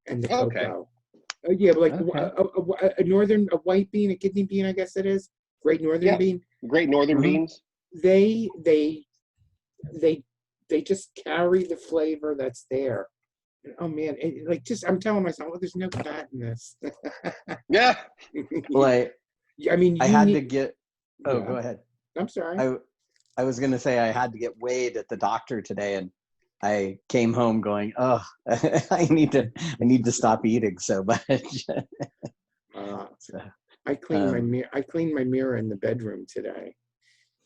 and the Okay. cocoa. Yeah, but like Okay. a white bean, a kidney bean, I guess it is. Great Northern Yeah. bean. Great Northern Mhm. beans. They just carry the flavor that's there. Oh man, like just I'm telling myself, oh, there's no fat in this. Yeah. Well, I mean, I you had need, to get. Oh, yeah. go ahead. I'm sorry. I was gonna say I had to get weighed at the doctor today, and I came home going, "Oh, I need to stop eating so much." So, I cleaned my mirror. I cleaned my mirror in the bedroom today.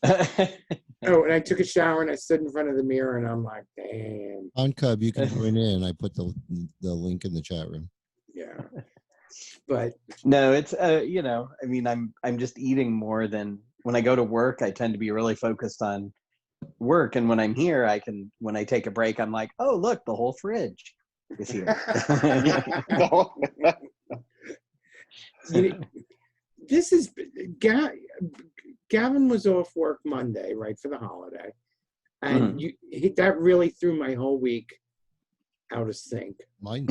oh, Oh, and I took a shower and I stood in front of the mirror and I'm like, damn. On Cub, you can join in. I put the link in the chat room. Yeah. But no, it's I mean, I'm just eating more than when I go to work. I tend to be really focused on work, and when I'm here, when I take a break, I'm like, oh, look, the whole fridge is here. this is Gavin was off work Monday, right, for the holiday, and that really threw my whole week out of sync. Mine,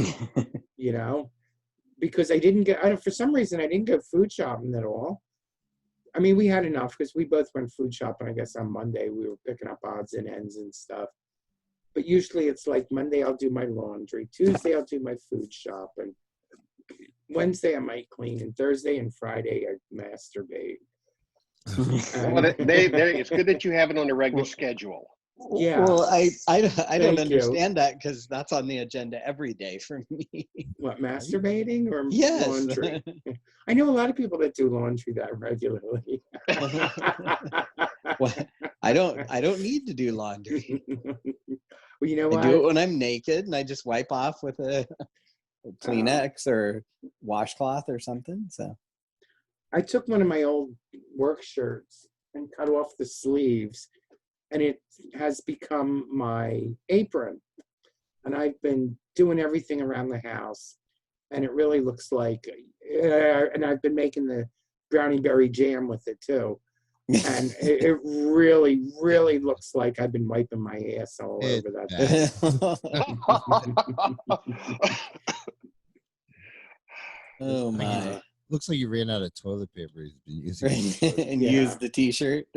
Because I didn't for some reason I didn't go food shopping at all. I mean, we had enough because we both went food shopping. I guess on Monday we were picking up odds and ends and stuff. But usually it's like Monday I'll do my laundry, Tuesday I'll do my food shopping, Wednesday I might clean, and Thursday and Friday I masturbate. Well, it's good that you have it on a regular schedule. Yeah. Well, I don't understand that, because that's on the agenda every day for me. What, masturbating or Yes. laundry? I know a lot of people that do laundry that regularly. Well, I don't need to do laundry. Well, you know what? I do it when I'm naked, and I just wipe off with a Kleenex or washcloth or something. So I took one of my old work shirts and cut off the sleeves, and it has become my apron. And I've been doing everything around the house, and it really looks like, and I've been making the brownie berry jam with it too. And it really, really looks like I've been wiping my ass all over that. Oh my. Looks like you ran out of toilet paper. He's been using And use the t-shirt.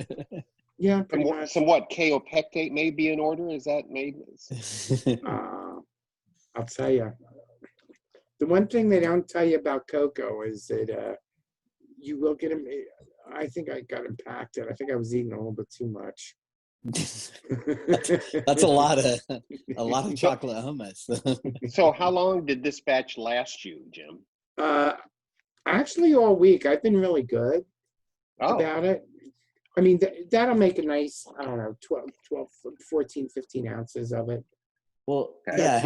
Yeah, pretty much. Somewhat kaopectate may be in order. Is that made? I'll tell you. The one thing they don't tell you about cocoa is that you will get them. I think I got impacted. I think I was eating a little bit too much. That's a lot of chocolate hummus. So how long did this batch last you, Jim? Actually, all week. I've been really good about it. I mean, that'll make a nice, I don't know, 12, 14, 15 ounces of it. Well, yeah,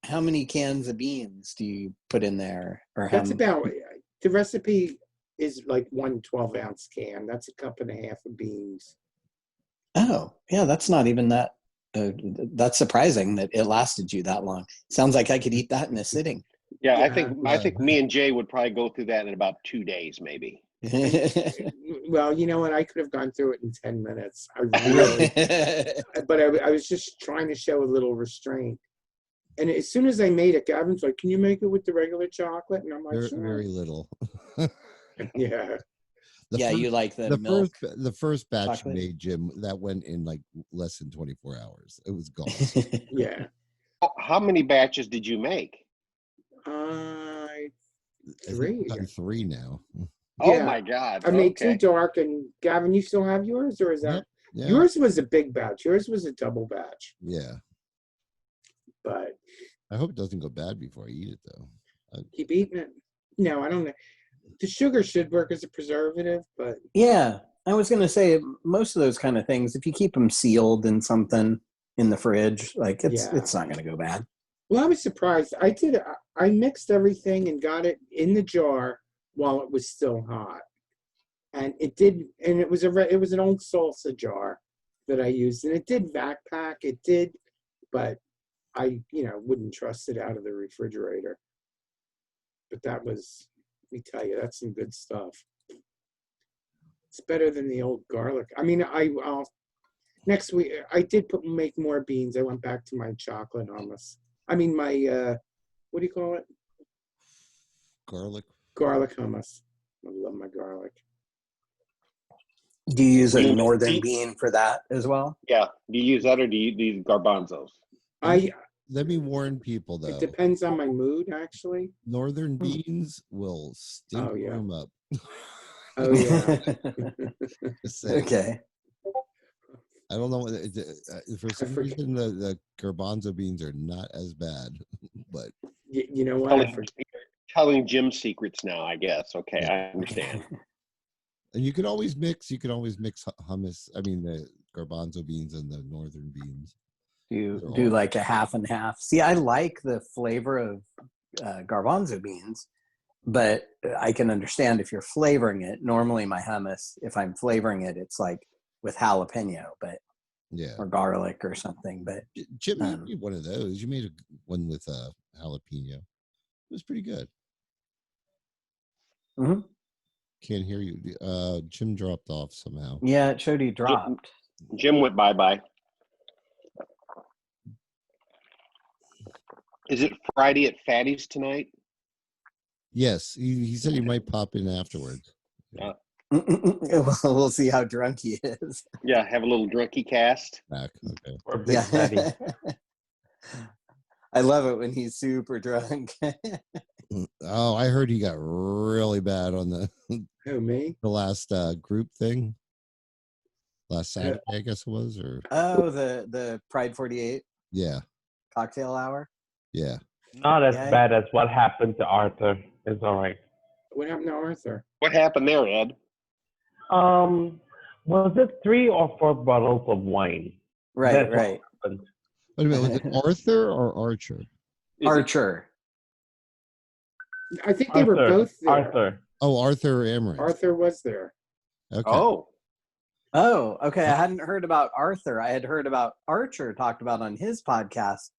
how many cans of beans do you put in there? Or That's about, the recipe is like 1 12-ounce can. That's a cup and a half of beans. Oh, yeah, that's not even that. That's surprising that it lasted you that long. Sounds like I could eat that in a sitting. Yeah, I think me and Jay would probably go through that in about 2 days, maybe. Well, you know what? I could have gone through it in 10 minutes. I really, but I was just trying to show a little restraint. And as soon as I made it, Gavin's like, "Can you make it with the regular chocolate?" And I'm like, very, "Sure." very little. Yeah. You like the milk? The first batch chocolate? you made, Jim, that went in like less than 24 hours. It was gone. Yeah. How many batches did you make? 3. I've done 3 now. Oh my God! I made 2 dark, and Gavin, you still have yours, or is that yours was a big batch? Yours was a double batch. Yeah. But I hope it doesn't go bad before I eat it, though. Keep eating it. No, I don't know. The sugar should work as a preservative, but yeah, I was gonna say most of those kind of things, if you keep them sealed in something in the fridge, like it's not gonna go bad. Well, I was surprised. I mixed everything and got it in the jar while it was still hot, and it did. And it was an old salsa jar that I used, and it did vac pack. It did, but I wouldn't trust it out of the refrigerator. But that was, let me tell you, that's some good stuff. It's better than the old garlic. I mean, I'll next week I did make more beans. I went back to my chocolate hummus. I mean, my what do you call it? Garlic. Garlic hummus. I love my garlic. Do you use a Do you- northern bean for that as well? Yeah. Do you use that or do you use garbanzos? Let me warn people It though. depends on my mood, actually. Northern beans will stink Oh, yeah. them up. Oh yeah. Just saying. Okay. I don't know. For some forget- reason, the garbanzo beans are not as bad, but You know what? Telling Jim secrets now, I guess. Okay, Yeah. I understand. and you can always mix. You can always mix hummus. I mean, the garbanzo beans and the northern beans. Do like a half and half. See, I like the flavor of garbanzo beans, but I can understand if you're flavoring it. Normally, my hummus, if I'm flavoring it, it's like with jalapeno, Yeah. or garlic or something. But Jim, you made one of those. You made one with jalapeno. It was pretty good. Mhm. Can't hear you. Jim dropped off somehow. Yeah, it showed he dropped. Jim went bye-bye. Is it Friday at Fatty's tonight? Yes, he said he might pop in afterwards. We'll see how drunk he is. Yeah, have a little drunky cast. Back. Okay. Or Big Fatty. I love it when he's super drunk. Oh, I heard he got really bad on the Who, me? the last group thing. Last Saturday, I guess it was, or Oh, the Pride 48 yeah, cocktail hour. yeah. Not as Yeah. bad as what happened to Arthur. It's all right. What happened to Arthur? What happened there, Ed? Was it 3 or 4 bottles of wine? Right, That's what right. happened. Wait a minute, was it Arthur or Archer? Archer. I think they were both there. Arthur. Oh, Arthur Amaranth. Arthur was there. Okay. Oh, Oh, okay. I hadn't heard about Arthur. I had heard about Archer talked about on his podcast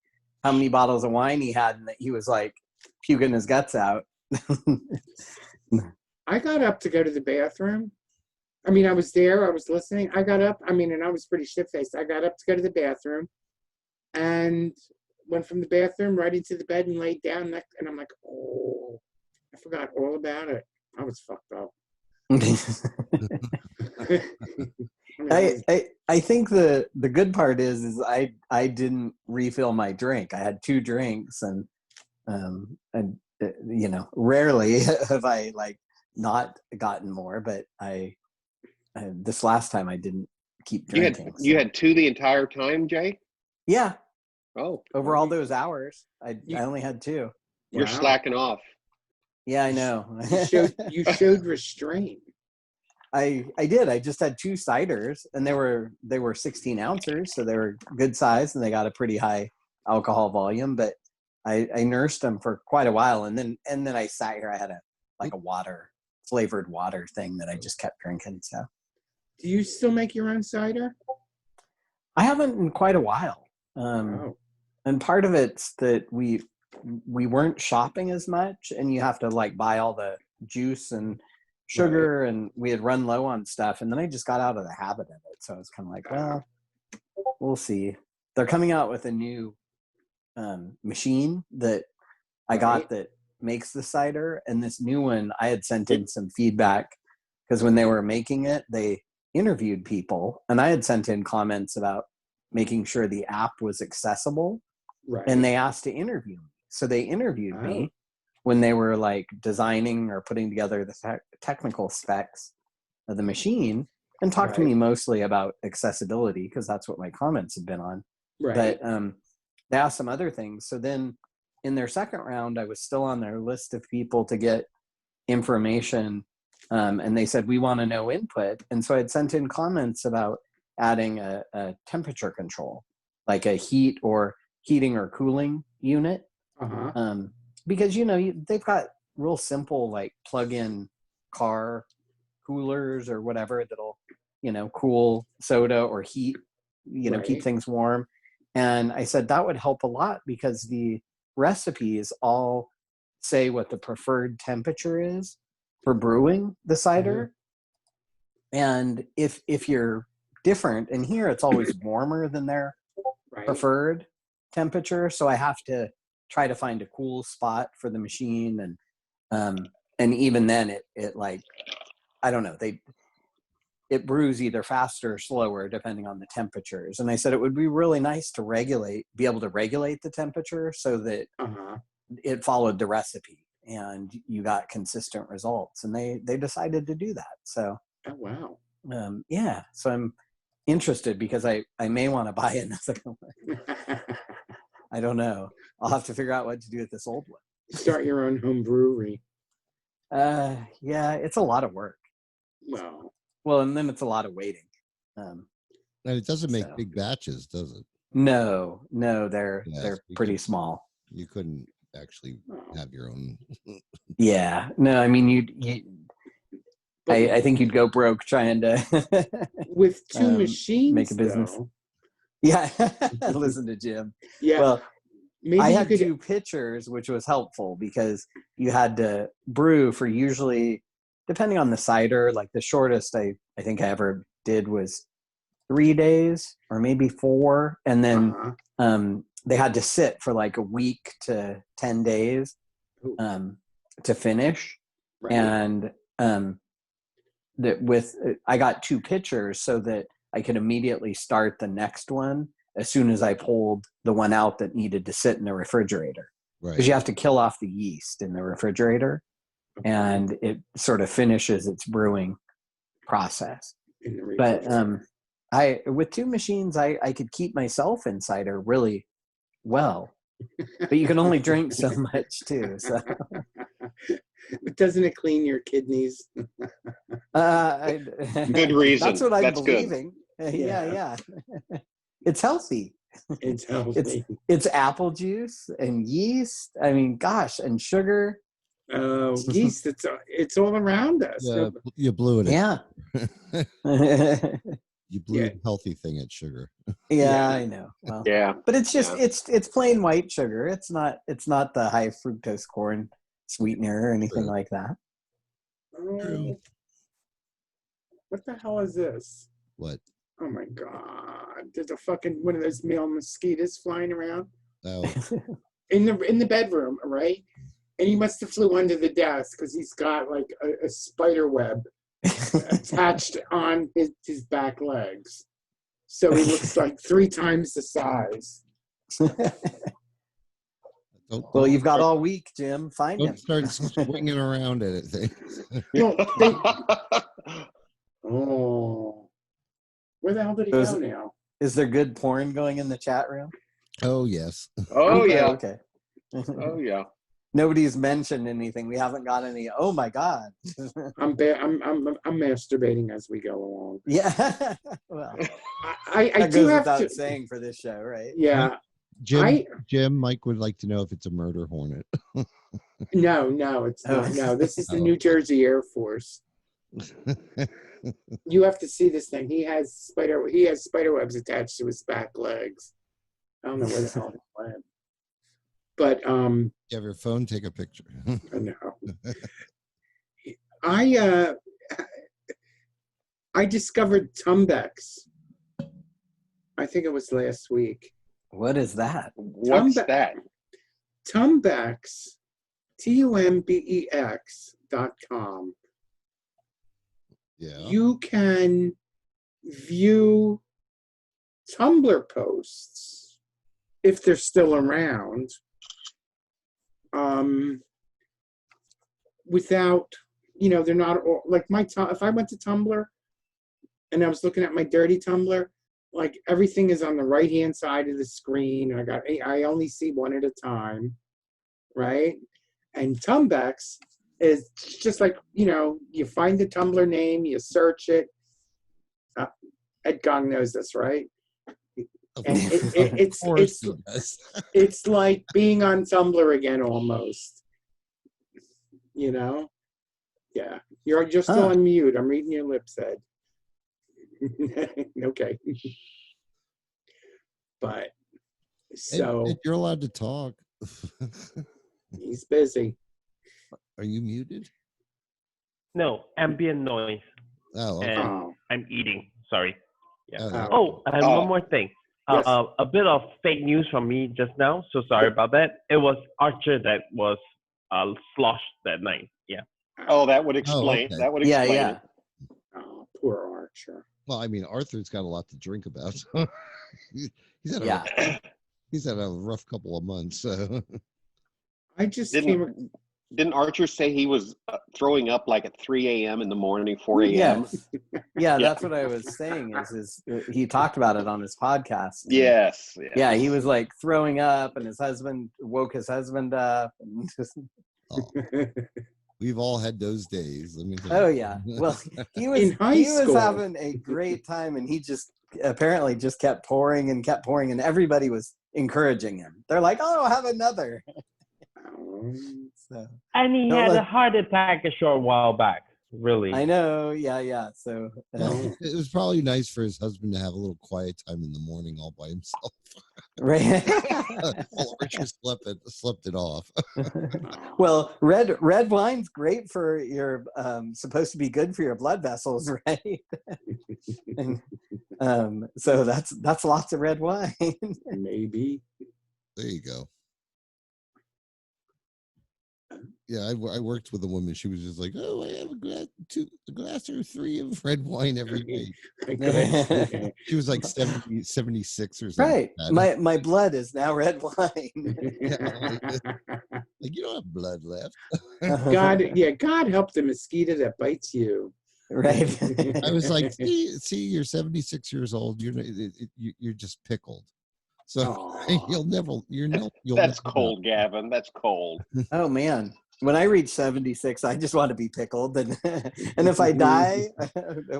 how many bottles of wine he had and that he was like puking his guts out. I got up to go to the bathroom. I mean, I was there. I was listening. I got up. I mean, and I was pretty shit-faced. I got up to go to the bathroom and went from the bathroom right into the bed and laid down. And I'm like, oh, I forgot all about it. I was fucked up. I think the good part is I didn't refill my drink. I had 2 drinks and rarely have I like not gotten more, but I this last time I didn't keep drinking. you had 2 the entire time, Jay? Yeah, Oh, over all those hours, I only had 2. you're Wow. slacking off. Yeah, I know. You showed restraint. I did. I just had 2 ciders, and they were 16 ounces, so they were good size, and they got a pretty high alcohol volume. But I nursed them for quite a while, and then I sat here. I had a flavored water thing that I just kept drinking. So Do you still make your own cider? I haven't in quite a while. Oh. And part of it's that we weren't shopping as much, and you have to like buy all the juice and sugar, and we had run low on stuff, and then I just got out of the habit of it. So I was kind of like, well, we'll see. They're coming out with a new machine that I got that makes the cider, and this new one I had sent in some feedback because when they were making it, they interviewed people, and I had sent in comments about making sure the app was accessible, Right. and they asked to interview me. So they interviewed me when they were like designing or putting together the technical specs of the machine, and talked to me mostly about accessibility because that's what my comments had been on. Right. But they asked some other things. So then in their second round, I was still on their list of people to get information. And they said, we want to know input. And so I'd sent in comments about adding a temperature control, like a heating or cooling unit. Uh-huh. Because, they've got real simple, like plug-in car coolers or whatever that'll, cool soda or heat, keep things warm. And I said that would help a lot because the recipes all say what the preferred temperature is for brewing the cider. And if you're different, and here it's always warmer than their preferred temperature, so I have to try to find a cool spot for the machine, and even then it like, I don't know, it brews either faster or slower depending on the temperatures. And I said it would be really nice to be able to regulate the temperature so that it followed the recipe and you got consistent results. And they decided to do that. So Oh wow. yeah, so I'm interested because I may want to buy another one. I don't know. I'll have to figure out what to do with this old one. Start your own home brewery. Yeah, it's a lot of work. Well, and then it's a lot of waiting. And it doesn't make big batches, does it? No, they're pretty small. You couldn't actually have your own. Yeah, no, I mean I think you'd go broke trying to with two machines make a business. Though. Yeah, listen to Jim. Yeah, well, maybe I had 2 pitchers, which was helpful because you had to brew for usually, depending on the cider, like the shortest I think I ever did was 3 days or maybe 4, and then they had to sit for like a week to 10 days to finish. Right. And I got 2 pitchers so that I could immediately start the next one as soon as I pulled the one out that needed to sit in the refrigerator. Right. Because you have to kill off the yeast in the refrigerator, and it sort of finishes its brewing process. But with 2 machines, I could keep myself in cider really well, but you can only drink so much too. So. But doesn't it clean your kidneys? Good reason. That's what I'm That's believing. Yeah. It's healthy. It's healthy. It's apple juice and yeast. I mean, gosh, and sugar. Yeast. It's all around us. Yeah, you blew it. Yeah. You blew the healthy thing at sugar. Yeah, I know. Well, yeah, but it's just it's plain white sugar. It's not the high fructose corn sweetener or anything like that. What the hell is this? What? Oh my god! There's a fucking one of those male mosquitoes flying around. Oh. in the bedroom, right? And he must have flew under the desk because he's got like a spider web attached on his back legs, so he looks like 3 times the size. Well, you've got all week, Jim. Find him. Start swinging around at it. Oh, where the hell did he go now? Is there good porn going in the chat room? Oh yes. Oh yeah. Okay. Oh yeah. Nobody's mentioned anything. We haven't got any. Oh my god. I'm masturbating as we go along. Yeah. Well, I that do goes have without to saying for this show, right? Yeah. Jim, Mike would like to know if it's a murder hornet. No, it's not. No, this is the New Jersey Air Force. You have to see this thing. He has spider webs attached to his back legs. I don't know where the hell it went. But you have your phone, take a picture. No. I discovered Tumbex. I think it was last week. What is that? What's that? Tumbex, TUMBEX.com. Yeah. You can view Tumblr posts if they're still around, without, they're not all, like if I went to Tumblr and I was looking at my dirty Tumblr, like everything is on the right hand side of the screen. I only see one at a time, right? And Tumbex is just like, you find the Tumblr name, you search it. Ed Gong knows this, right? And it's like being on Tumblr again almost. Yeah. You're still on mute. I'm reading your lips, Ed. Okay. But so and you're allowed to talk. He's busy. Are you muted? No, ambient noise. Oh, okay. And I'm eating. Sorry. Yeah. Oh. And one more thing. Yes. A bit of fake news from me just now. So sorry about that. It was Archer that was sloshed that night. Yeah. Oh, that would explain. okay. That would Yeah, explain yeah. it. Oh, poor Archer. Well, I mean, Arthur's got a lot to drink about. So he's had a Yeah. he's had a rough couple of months. So. I just came. Didn't Archer say he was throwing up like at 3 a.m. in the morning, 4 a.m.? Yes. Yeah, that's what I was saying. Is he talked about it on his podcast? Yes. Yeah, he was like throwing up, and his husband woke his husband up. And just, Oh, we've all had those days. Let me tell you. oh yeah. Well, he was In high he was school. having a great time, and he just apparently just kept pouring, and everybody was encouraging him. They're like, "Oh, have another." So And he Don't had let- a heart attack a short while back. Really. I know. Yeah. So Well, it was probably nice for his husband to have a little quiet time in the morning all by himself. right. While Richard slept it off. Well, red wine's great for your supposed to be good for your blood vessels, right? And, so that's lots of red wine. Maybe. There you go. Yeah, I worked with a woman. She was just like, "Oh, I have a glass or three of red wine every night." She was like 70, 76 or something. Right. Like that. My blood is now red wine. Like you don't have blood left. God help the mosquito that bites you. Right. I was like, see, you're 76 years old. You're just pickled. So Aw. you'll never. That's cold, Gavin. That's cold. Oh man. When I reach 76, I just want to be pickled, and if I die,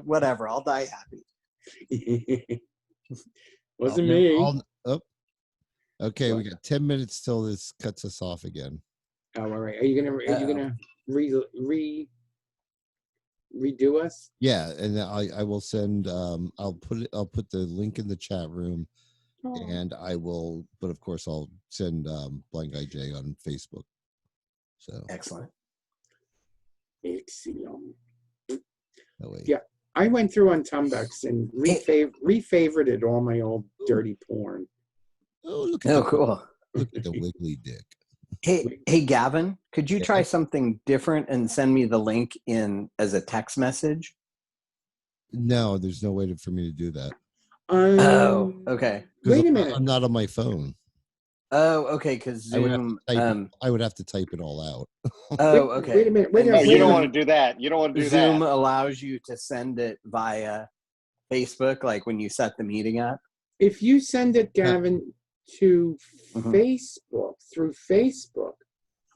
whatever, I'll die happy. Wasn't me. Okay, we got 10 minutes till this cuts us off again. Oh, all right. Are you gonna redo us? Yeah, and I will send. I'll put the link in the chat room, and I will. But of course, I'll send Blind Guy Jay on Facebook. So Excellent. Excellent. that way. Yeah. I went through on Tumbucks and refavorited all my old dirty porn. Oh, look at Oh, cool. Look at the wiggly dick. Hey, Gavin, could you Yeah. try something different and send me the link in as a text message? No, there's no way for me to do that. Oh, okay. 'Cause Wait a minute. I'm not on my phone. Oh, okay, because Zoom. I would have to type it all out. Oh, okay. Wait a minute. Wait a No, minute. you don't Wait a want to do that. You don't want to do Zoom that. allows you to send it via Facebook, like when you set the meeting up. If you send it, Gavin, to Mhm. Facebook, through Facebook,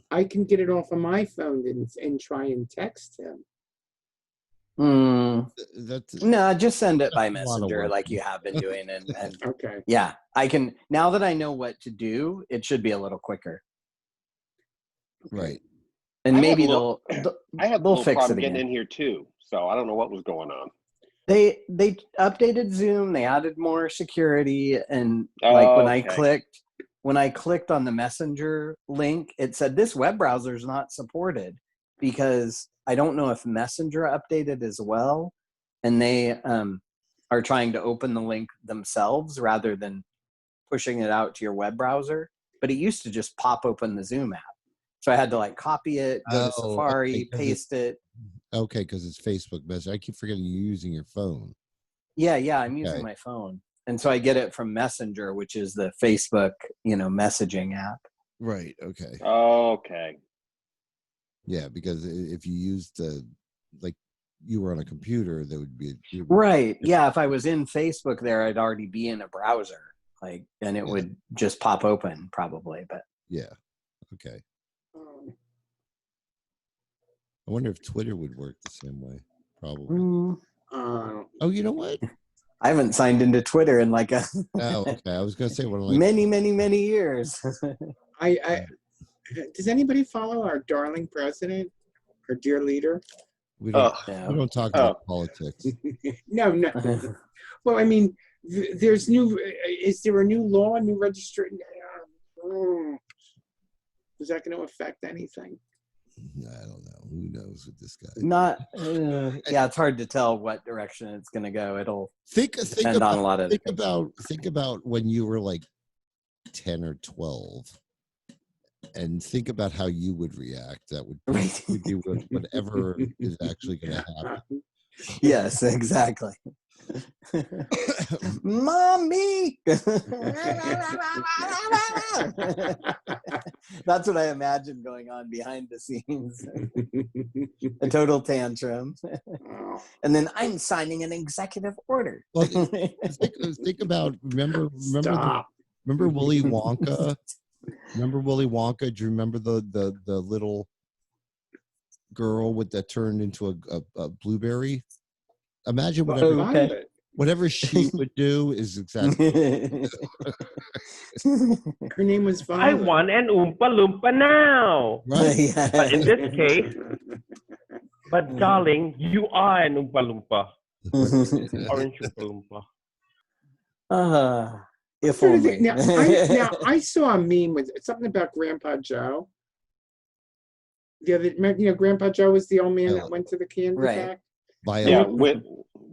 I can get it off of my phone and try and text him. That's No, just send it by That's a lot of Messenger work. like you have been doing. And Okay. yeah, I can, now that I know what to do, it should be a little quicker. right. And I have maybe a little- I had a they'll little fix problem it getting again. in here too, so I don't know what was going on. They updated Zoom, they added more security, and like Okay. when I clicked on the Messenger link, it said this web browser is not supported, because I don't know if Messenger updated as well, and they are trying to open the link themselves rather than pushing it out to your web browser. But it used to just pop open the Zoom app, so I had to like copy it, go to Oh, Safari, okay, 'cause paste it. Okay, because it's Facebook Messenger. I keep forgetting you're using your phone. Yeah, I'm using Okay. my phone. And so I get it from Messenger, which is the Facebook, messaging app. Right. Okay. Okay. Yeah, because if you used like you were on a computer, that would be Right. Yeah, if I was in Facebook there, I'd already be in a browser. And it would just pop open probably, but Yeah. Okay. I wonder if Twitter would work the same way. Probably. Oh, you know what? I haven't signed into Twitter in like a Oh, okay. I was gonna say many years. Does anybody follow our darling president, our dear leader? we don't No. we don't talk about politics. No. Well, I mean, there's is there a new law, new registration? Is that going to affect anything? I don't know. Who knows with this guy? Not. Yeah, it's hard to tell what direction it's going to go. It'll Think depend on a lot of. think about when you were like 10 or 12, and think about how you would react. That would be whatever is actually going to happen. Yes, exactly. Mommy. That's what I imagine going on behind the scenes. A total tantrum. And then I'm signing an executive order. Well, think about remember Willy Wonka? Remember Willy Wonka? Do you remember the little girl that turned into a blueberry? Imagine whatever she would do is exactly. Her name was Violet. I want an Oompa Loompa now. Right. But in this case, but darling, you are an Oompa Loompa. Orange Oompa Loompa. If only. Now, I saw a meme with something about Grandpa Joe. Grandpa Joe was the old man that went to the candy factory.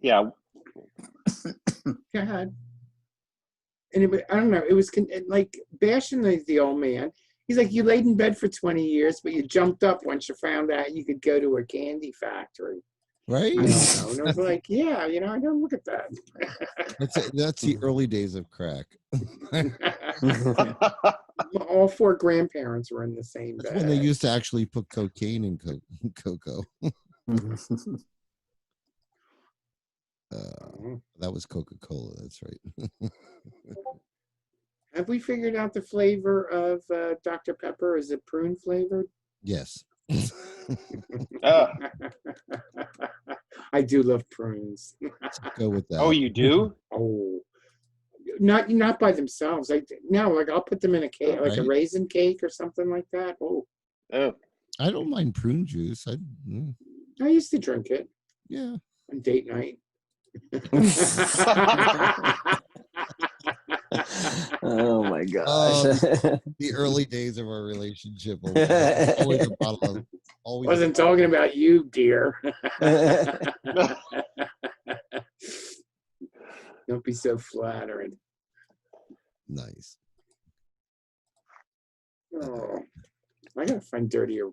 Yeah. Go ahead. And I don't know. It was like bashing the old man. He's like, you laid in bed for 20 years, but you jumped up once you found out you could go to a candy factory. Right? I don't know. And I was like, yeah, I don't look at that. That's the early days of crack. All four grandparents were in the same bed. That's when they used to actually put cocaine in cocoa. That was Coca-Cola. That's right. Have we figured out the flavor of Dr. Pepper? Is it prune flavored? Yes. I do love prunes. Go with that. Oh, you do? Oh, not by themselves. I'll put them in a cake, like a raisin cake or something like that. Oh, I don't mind prune juice. I used to drink it. Yeah. On date night. Oh my gosh. The early days of our relationship. Always Wasn't talking about you, dear. Don't be so flattering. Nice. Oh, I gotta find dirtier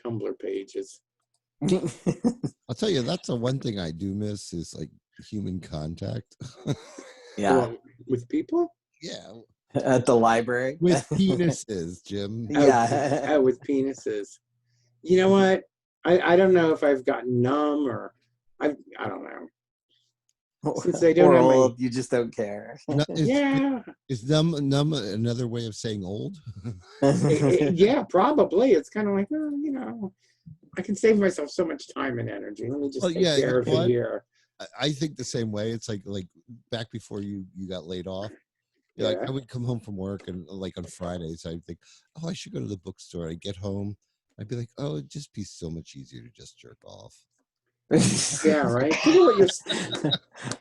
Tumblr pages. I'll tell you, that's the one thing I do miss is like human contact. Yeah. Well, with people? Yeah. At the library. With penises, Jim. Yeah. With penises. You know what? I don't know if I've gotten numb or I don't know. Since they don't or have old, you just don't care. Is numb another way of saying old? Yeah, probably. It's kind of like, I can save myself so much time and energy. Let me just take care of it here. I think the same way. It's like back before you got laid off. Like I would come home from work and like on Fridays I'd think, oh, I should go to the bookstore. I'd get home, I'd be like, oh, it'd just be so much easier to just jerk off. Yeah, right.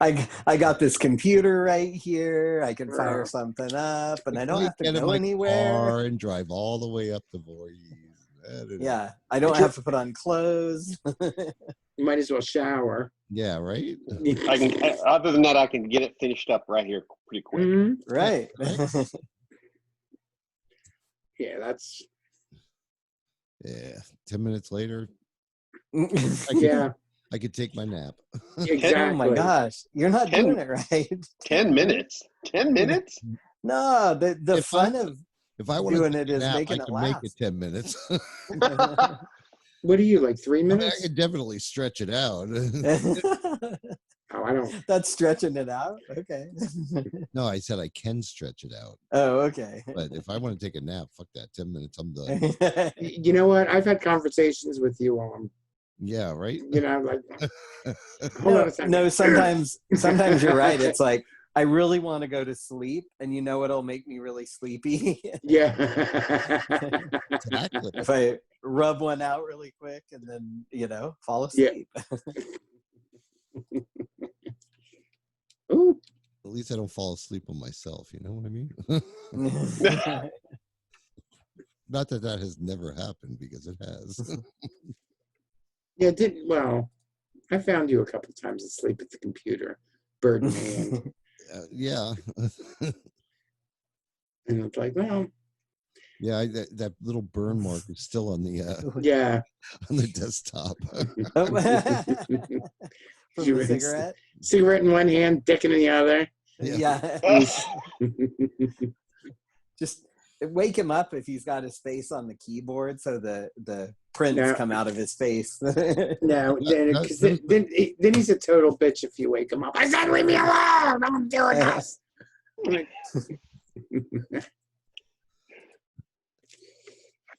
I got this computer right here. I can fire something up, and I don't have to go anywhere. And drive all the way up to Voorhees. Yeah, I don't have to put on clothes. You might as well shower. Yeah, right. I can. Other than that, I can get it finished up right here pretty quick. Mm-hmm. Right. Yeah, that's. Yeah, 10 minutes later. I could take my nap. Exactly. Oh my gosh, you're not doing it right. 10 minutes. 10 minutes? No, the fun of if I want doing to it is making it last. Make it 10 minutes. What are you, like 3 minutes? I can definitely stretch it out. Oh, I don't. That's stretching it out. Okay. No, I said I can stretch it out. Oh, okay. But if I want to take a nap, fuck that. 10 minutes, I'm done. You know what? I've had conversations with you on. Yeah, right. Like. Hold on a second. No, sometimes you're right. It's like I really want to go to sleep, and you know what'll make me really sleepy? Yeah. Exactly. If I rub one out really quick and then fall asleep. Yeah. Ooh. At least I don't fall asleep on myself. You know what I mean? Not that that has never happened, because it has. Yeah, well, I found you a couple times asleep at the computer, bird in hand. Yeah. And it's like, well, Yeah, that little burn mark is still on the yeah. on the desktop. From You the rinse- cigarette. Cigarette in one hand, dick in the other. Yeah. Just wake him up if he's got his face on the keyboard, so the prints No. come out of his face. No, then he's a total bitch if you wake him up. I said, leave me alone. I'm doing this.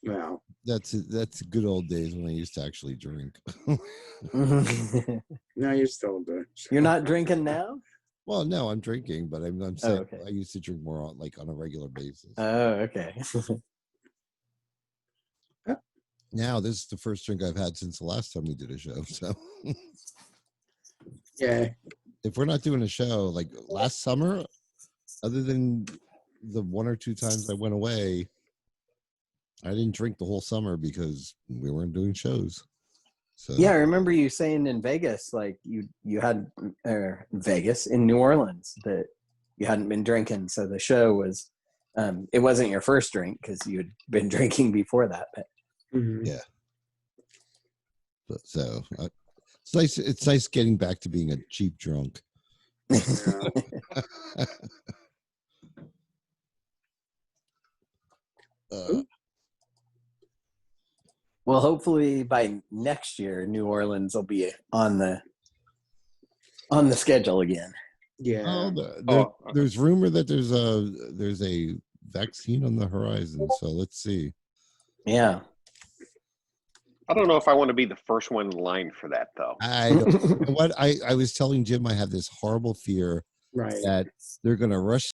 Well, That's good old days when I used to actually drink. no, you're still a bitch. You're not drinking now? Well, no, I'm drinking, but I'm saying okay. I used to drink more on a regular basis. Oh, okay. Now this is the first drink I've had since the last time we did a show. So Yeah. if we're not doing a show like last summer, other than the one or two times I went away, I didn't drink the whole summer because we weren't doing shows. So Yeah, I remember you saying in Vegas, like you had Vegas in New Orleans, that you hadn't been drinking, so the show was it wasn't your first drink because you had been drinking before that. But yeah. So it's nice. It's nice getting back to being a cheap drunk. Well, hopefully by next year, New Orleans will be on the schedule again. Yeah. There's rumor that there's a vaccine on the horizon. So let's see. Yeah. I don't know if I want to be the first one in line for that, though. I don't, you know what I was telling Jim I have this horrible fear Right. that they're going to rush